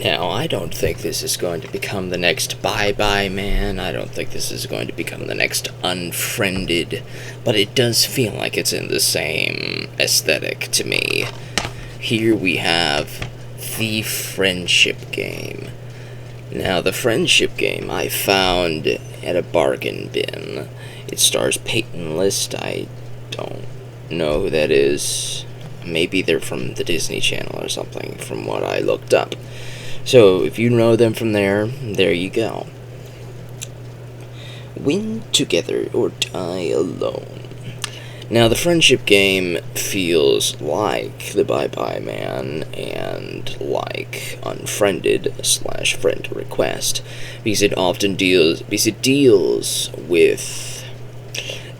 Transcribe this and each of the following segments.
Now, I don't think this is going to become the next Bye Bye Man. I don't think this is going to become the next Unfriended. But it does feel like it's in the same aesthetic to me. Here we have the Friendship Game. Now, the Friendship Game I found at a bargain bin. It stars Peyton List. I don't know who that is. Maybe they're from the Disney Channel or something, from what I looked up. So, if you know them from there you go. Win together or die alone. Now, the Friendship Game feels like the Bye Bye Man and like Unfriended / Friend Request, because it deals with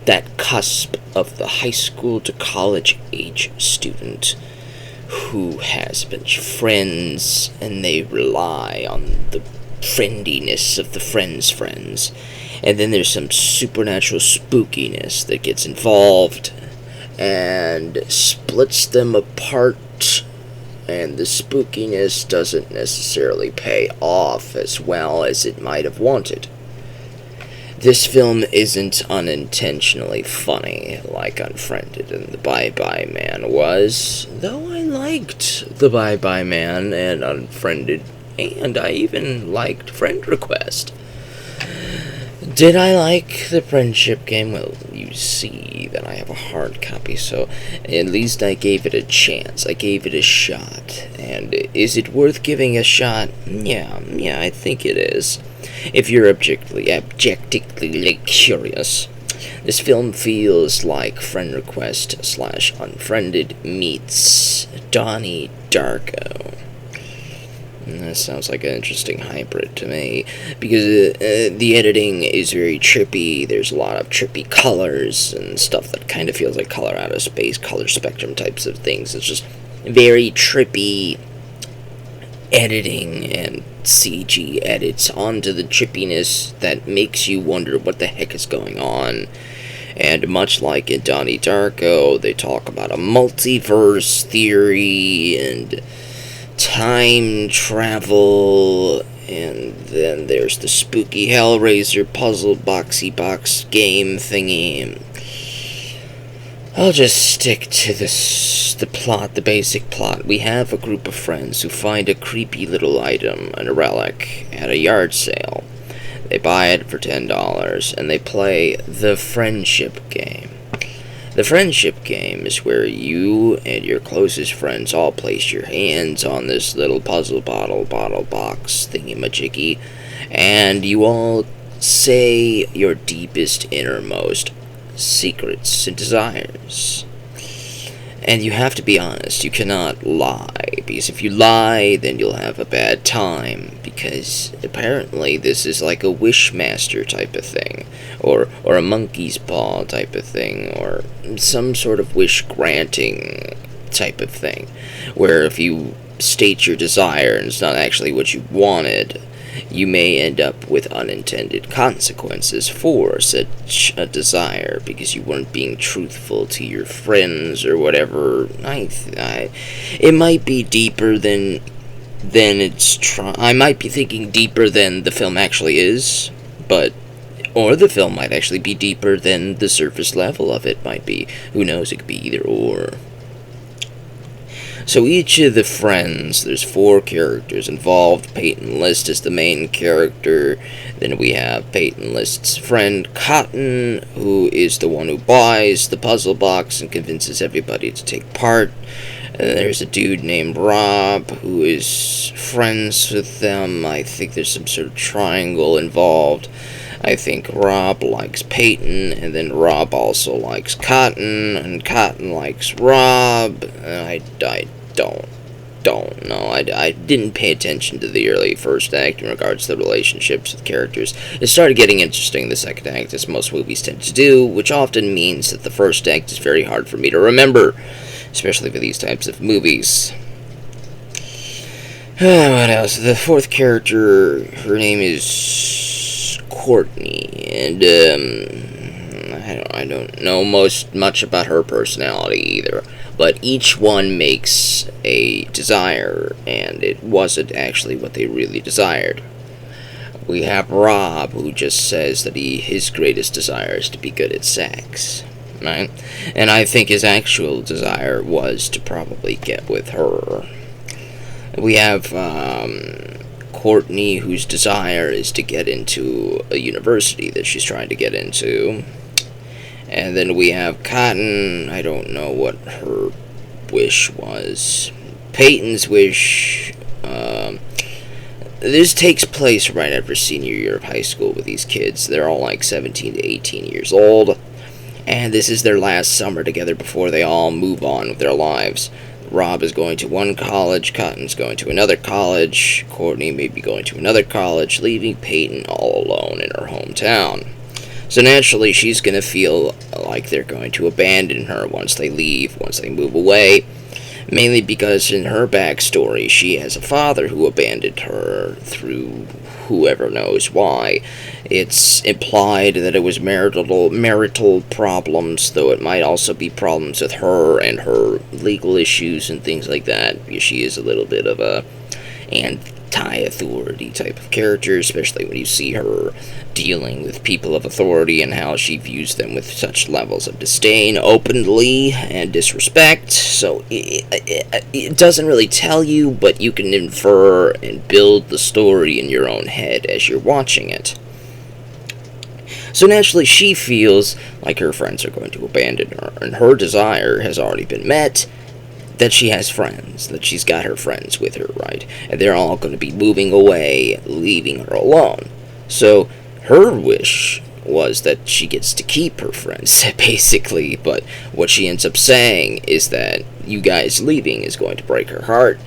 that cusp of the high school to college age student who has a bunch of friends, and they rely on the friendiness of the friends. And then there's some supernatural spookiness that gets involved and splits them apart, and the spookiness doesn't necessarily pay off as well as it might have wanted. This film isn't unintentionally funny like Unfriended and the Bye Bye Man was, though I liked the Bye Bye Man and Unfriended, and I even liked Friend Request. Did I like the Friendship Game? Well, you see that I have a hard copy, so at least I gave it a chance. I gave it a shot. And is it worth giving a shot? Yeah, I think it is. If you're objectively curious, this film feels like Friend Request / Unfriended meets Donnie Darko. That sounds like an interesting hybrid to me, because the editing is very trippy. There's a lot of trippy colors and stuff that kind of feels like Color Out of Space, color spectrum types of things. It's just very trippy editing and CG edits onto the trippiness that makes you wonder what the heck is going on. And much like in Donnie Darko, they talk about a multiverse theory and time travel, and then there's the spooky Hellraiser puzzle boxy box game thingy. I'll just stick to the plot, the basic plot. We have a group of friends who find a creepy little item, a relic, at a yard sale. They buy it for $10, and they play the Friendship Game. The Friendship Game is where you and your closest friends all place your hands on this little puzzle bottle box thingy-majiggy, and you all say your deepest, innermost secrets and desires. And you have to be honest. You cannot lie, because if you lie, then you'll have a bad time, because apparently this is like a Wishmaster type of thing, or a monkey's paw type of thing, or some sort of wish-granting type of thing, where if you state your desire and it's not actually what you wanted, you may end up with unintended consequences for such a desire, because you weren't being truthful to your friends or whatever. It might be deeper than I might be thinking deeper than the film actually is, or the film might actually be deeper than the surface level of it might be. Who knows? It could be either or. So each of the friends, there's 4 characters involved. Peyton List is the main character. Then we have Peyton List's friend Cotton, who is the one who buys the puzzle box and convinces everybody to take part. And then there's a dude named Rob, who is friends with them. I think there's some sort of triangle involved. I think Rob likes Peyton, and then Rob also likes Cotton, and Cotton likes Rob. I don't know. I didn't pay attention to the early first act in regards to the relationships with characters. It started getting interesting in the second act, as most movies tend to do, which often means that the first act is very hard for me to remember, especially for these types of movies. What else? The 4th character, her name is Courtney, and I don't know much about her personality either. but each one makes a desire, and it wasn't actually what they really desired. We have Rob, who just says that his greatest desire is to be good at sex, right? And I think his actual desire was to probably get with her. We have Courtney, whose desire is to get into a university that she's trying to get into. And then we have Cotton. I don't know what her wish was. Peyton's wish. This takes place right after senior year of high school with these kids. They're all like 17 to 18 years old. And this is their last summer together before they all move on with their lives. Rob is going to one college, Cotton's going to another college, Courtney may be going to another college, leaving Peyton all alone in her hometown. So naturally, she's going to feel like they're going to abandon her once they leave, once they move away. Mainly because in her backstory, she has a father who abandoned her through whoever knows why. It's implied that it was marital problems, though it might also be problems with her and her legal issues and things like that, because she is a little bit of a anti-authority type of character, especially when you see her dealing with people of authority and how she views them with such levels of disdain openly and disrespect. So it doesn't really tell you, but you can infer and build the story in your own head as you're watching it. So naturally, she feels like her friends are going to abandon her, and her desire has already been met, that she has friends, that she's got her friends with her, right? And they're all going to be moving away, leaving her alone. So her wish was that she gets to keep her friends, basically, but what she ends up saying is that you guys leaving is going to break her heart,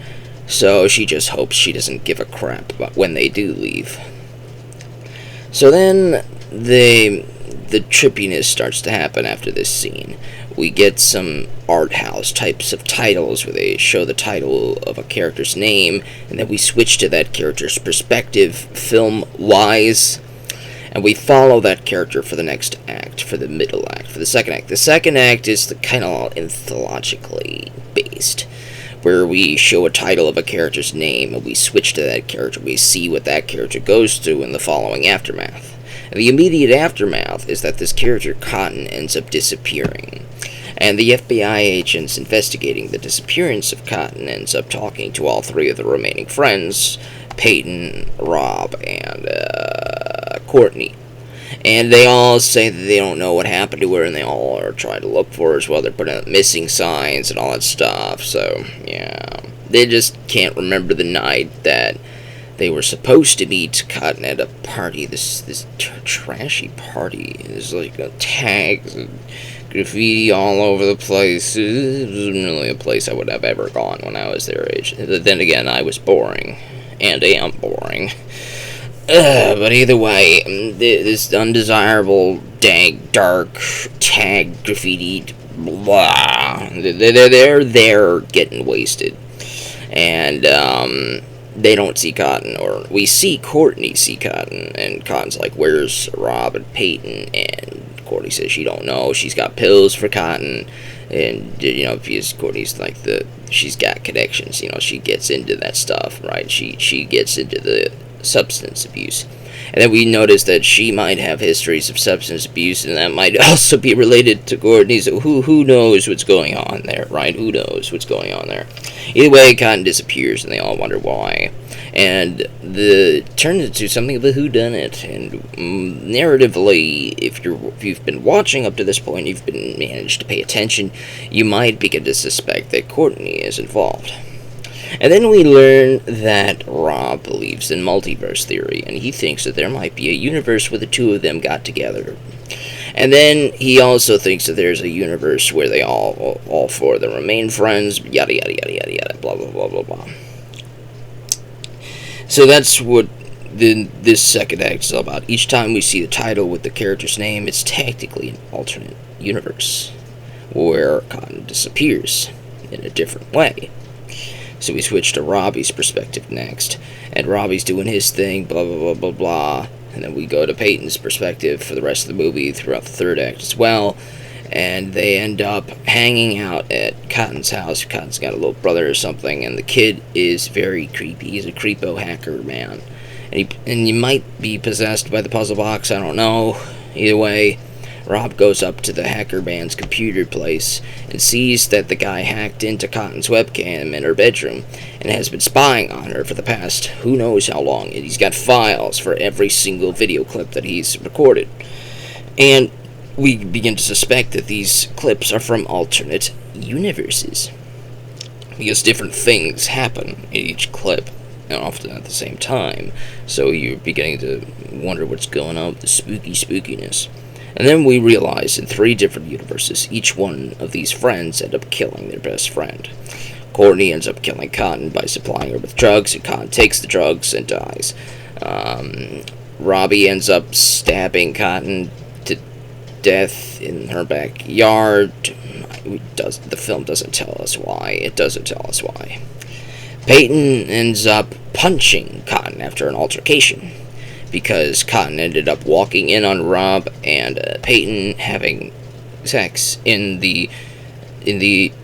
so she just hopes she doesn't give a crap about when they do leave. So then the trippiness starts to happen after this scene. We get some art house types of titles where they show the title of a character's name, and then we switch to that character's perspective, film-wise, and we follow that character for the next act, for the middle act, for the second act. The second act is the kind of anthologically based, where we show a title of a character's name, and we switch to that character. We see what that character goes through in the following aftermath. And the immediate aftermath is that this character, Cotton, ends up disappearing. And the FBI agents investigating the disappearance of Cotton ends up talking to all three of the remaining friends, Peyton, Rob, and Courtney. And they all say that they don't know what happened to her, and they all are trying to look for her as well. They're putting up missing signs and all that stuff, so, yeah. They just can't remember the night that they were supposed to meet Cotton at a party, this trashy party. There's like tags and graffiti all over the place. It wasn't really a place I would have ever gone when I was their age. Then again, I was boring, and am boring. But either way, this undesirable, dank, dark, tag, graffiti, blah, they're there getting wasted. And, they don't see Cotton, or we see Courtney see Cotton, and Cotton's like, where's Rob and Peyton? And Courtney says she don't know, she's got pills for Cotton, and, you know, because Courtney's like she's got connections, you know, she gets into that stuff, right? She gets into the substance abuse. And then we notice that she might have histories of substance abuse, and that might also be related to Courtney, so who knows what's going on there, right? Who knows what's going on there? Either way, Cotton disappears, and they all wonder why. And it turns into something of a whodunit, and narratively, if you've been watching up to this point, you've been managed to pay attention, you might begin to suspect that Courtney is involved. And then we learn that Rob believes in multiverse theory, and he thinks that there might be a universe where the two of them got together. And then he also thinks that there's a universe where they all four of them remain friends, yada yada yada yada yada, blah blah blah blah blah. So that's what this second act is all about. Each time we see the title with the character's name, it's technically an alternate universe where Cotton disappears in a different way. So we switch to Robbie's perspective next, and Robbie's doing his thing, blah blah blah blah blah, and then we go to Peyton's perspective for the rest of the movie throughout the third act as well, and they end up hanging out at Cotton's house. Cotton's got a little brother or something, and the kid is very creepy. He's a creepo hacker man, and he might be possessed by the puzzle box. I don't know. Either way, Rob goes up to the hacker man's computer place and sees that the guy hacked into Cotton's webcam in her bedroom and has been spying on her for the past who knows how long. And he's got files for every single video clip that he's recorded. And we begin to suspect that these clips are from alternate universes, because different things happen in each clip, and often at the same time. So you're beginning to wonder what's going on with the spookiness. And then we realize in 3 different universes, each one of these friends end up killing their best friend. Courtney ends up killing Cotton by supplying her with drugs, and Cotton takes the drugs and dies. Robbie ends up stabbing Cotton to death in her backyard. The film doesn't tell us why. It doesn't tell us why. Peyton ends up punching Cotton after an altercation, because Cotton ended up walking in on Rob and Peyton having sex in the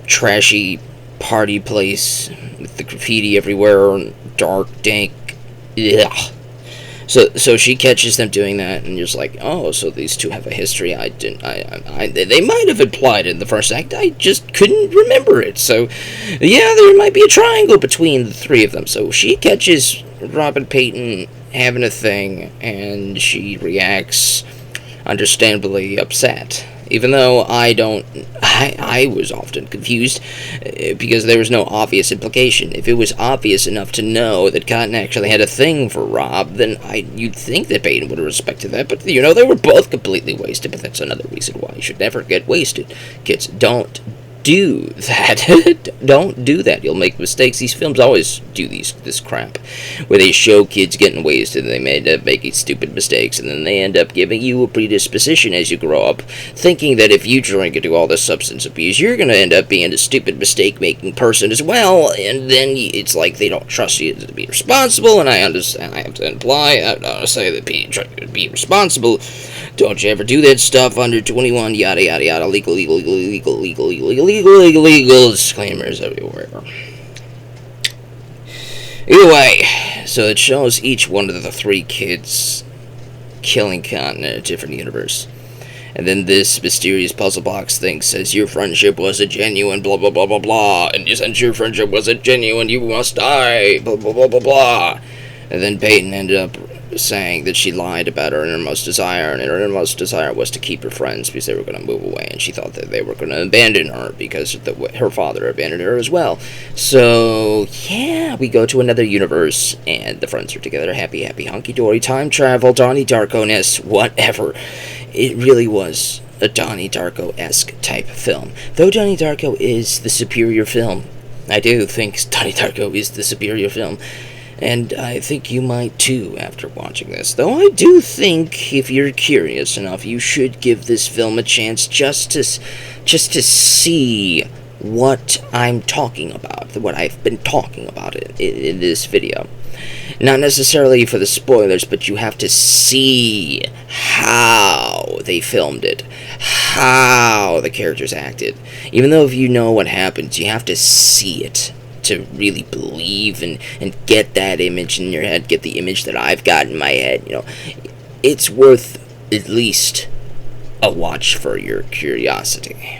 trashy party place with the graffiti everywhere and dark, dank. Ugh. So she catches them doing that, and just like, oh, so these two have a history. They might have implied it in the first act. I just couldn't remember it. So, yeah, there might be a triangle between the 3 of them. So she catches Rob and Peyton having a thing, and she reacts understandably upset. Even though I was often confused, because there was no obvious implication. If it was obvious enough to know that Cotton actually had a thing for Rob, then you'd think that Peyton would have respected that, but, they were both completely wasted, but that's another reason why you should never get wasted. Kids, don't do that. Don't do that. You'll make mistakes. These films always do this crap, where they show kids getting wasted, and they may end up making stupid mistakes, and then they end up giving you a predisposition as you grow up, thinking that if you drink and do all this substance abuse, you're going to end up being a stupid mistake-making person as well, and then it's like they don't trust you to be responsible. And I understand, I have to imply, I don't want to say that be responsible. Don't you ever do that stuff under 21, yada yada yada, legal disclaimers everywhere. Either way, so it shows each one of the 3 kids killing Cotton in a different universe. And then this mysterious puzzle box thing says your friendship wasn't genuine, blah blah blah blah blah, and since your friendship wasn't genuine, you must die, blah blah blah blah blah. And then Peyton ended up saying that she lied about her innermost desire, and her innermost desire was to keep her friends because they were going to move away, and she thought that they were going to abandon her because her father abandoned her as well. So, yeah, we go to another universe, and the friends are together, happy, hunky-dory, time travel, Donnie Darko-ness, whatever. It really was a Donnie Darko-esque type film. Though Donnie Darko is the superior film. I do think Donnie Darko is the superior film. And I think you might too after watching this. Though I do think, if you're curious enough, you should give this film a chance just to see what I'm talking about, what I've been talking about in this video. Not necessarily for the spoilers, but you have to see how they filmed it, how the characters acted. Even though if you know what happens, you have to see it to really believe and get that image in your head, get the image that I've got in my head. It's worth at least a watch for your curiosity.